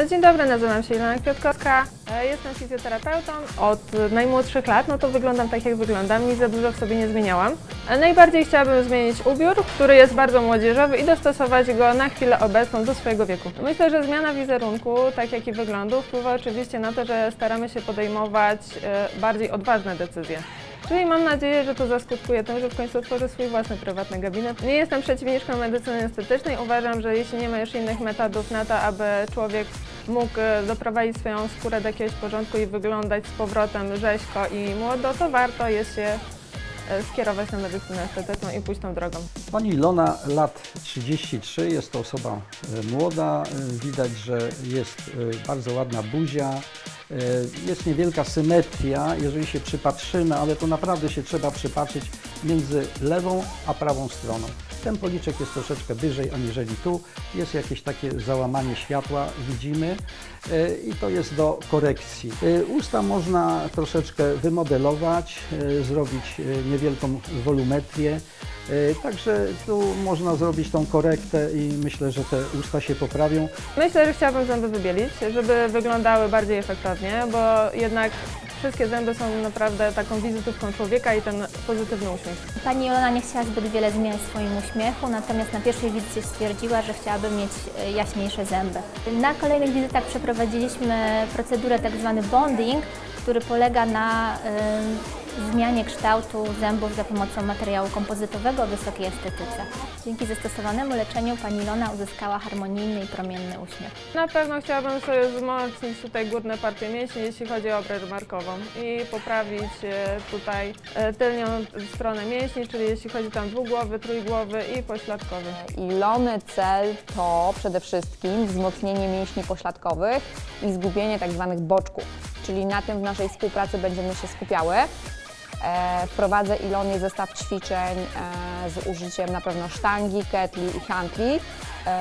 Dzień dobry, nazywam się Ilona Kwiatkowska. Jestem fizjoterapeutą od najmłodszych lat, no to wyglądam tak jak wyglądam, nic za dużo w sobie nie zmieniałam. Najbardziej chciałabym zmienić ubiór, który jest bardzo młodzieżowy i dostosować go na chwilę obecną do swojego wieku. Myślę, że zmiana wizerunku, tak jak i wyglądu, wpływa oczywiście na to, że staramy się podejmować bardziej odważne decyzje. Czyli mam nadzieję, że to zaskutkuje tym, że w końcu otworzę swój własny prywatny gabinet. Nie jestem przeciwniczką medycyny estetycznej. Uważam, że jeśli nie ma już innych metodów na to, aby człowiek mógł doprowadzić swoją skórę do jakiegoś porządku i wyglądać z powrotem rzeźko i młodo, to warto jest się skierować na medycynę estetyczną i pójść tą drogą. Pani Ilona, lat 33, jest to osoba młoda, widać, że jest bardzo ładna buzia, jest niewielka symetria, jeżeli się przypatrzymy, ale to naprawdę się trzeba przypatrzyć między lewą a prawą stroną. Ten policzek jest troszeczkę wyżej aniżeli tu, jest jakieś takie załamanie światła, widzimy i to jest do korekcji. Usta można troszeczkę wymodelować, zrobić niewielką wolumetrię, także tu można zrobić tą korektę i myślę, że te usta się poprawią. Myślę, że chciałabym zęby wybielić, żeby wyglądały bardziej efektownie, bo jednak wszystkie zęby są naprawdę taką wizytówką człowieka i ten pozytywny uśmiech. Pani Ilona nie chciała zbyt wiele zmian w swoim uśmiechu, natomiast na pierwszej wizycie stwierdziła, że chciałaby mieć jaśniejsze zęby. Na kolejnych wizytach przeprowadziliśmy procedurę tzw. bonding, który polega na zmianie kształtu zębów za pomocą materiału kompozytowego o wysokiej estetyce. Dzięki zastosowanemu leczeniu pani Ilona uzyskała harmonijny i promienny uśmiech. Na pewno chciałabym sobie wzmocnić tutaj górne partie mięśni, jeśli chodzi o obręcz barkową i poprawić tutaj tylnią stronę mięśni, czyli jeśli chodzi tam dwugłowy, trójgłowy i pośladkowy. Ilony cel to przede wszystkim wzmocnienie mięśni pośladkowych i zgubienie tzw. boczków, czyli na tym w naszej współpracy będziemy się skupiały. Wprowadzę Ilonie zestaw ćwiczeń z użyciem na pewno sztangi, ketli i hantli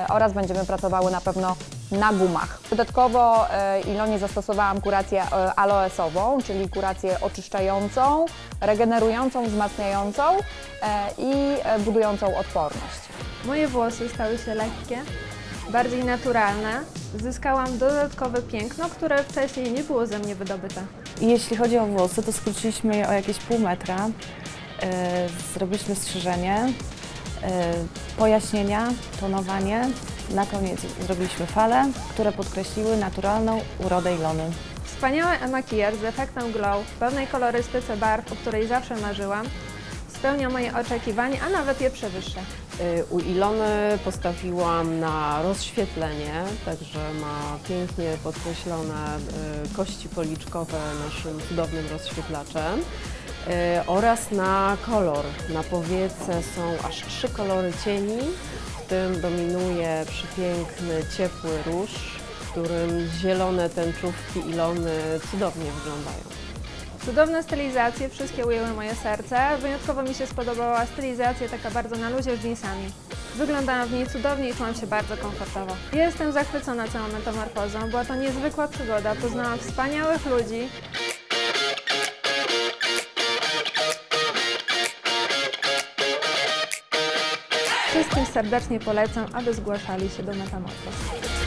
oraz będziemy pracowały na pewno na gumach. Dodatkowo Ilonie zastosowałam kurację aloesową, czyli kurację oczyszczającą, regenerującą, wzmacniającą i budującą odporność. Moje włosy stały się lekkie, bardziej naturalne. Zyskałam dodatkowe piękno, które wcześniej nie było ze mnie wydobyte. Jeśli chodzi o włosy, to skróciliśmy je o jakieś pół metra, zrobiliśmy strzyżenie, pojaśnienia, tonowanie, na koniec zrobiliśmy fale, które podkreśliły naturalną urodę Ilony. Wspaniały makijaż z efektem glow, w pełnej kolorystyce barw, o której zawsze marzyłam, spełnia moje oczekiwania, a nawet je przewyższa. U Ilony postawiłam na rozświetlenie, także ma pięknie podkreślone kości policzkowe naszym cudownym rozświetlaczem oraz na kolor. Na powiece są aż 3 kolory cieni, w tym dominuje przepiękny, ciepły róż, w którym zielone tęczówki Ilony cudownie wyglądają. Cudowne stylizacje, wszystkie ujęły moje serce. Wyjątkowo mi się spodobała stylizacja taka bardzo na luzie z dżinsami. Wyglądałam w niej cudownie i czułam się bardzo komfortowo. Jestem zachwycona całą metamorfozą. Była to niezwykła przygoda. Poznałam wspaniałych ludzi. Wszystkim serdecznie polecam, aby zgłaszali się do metamorfozy.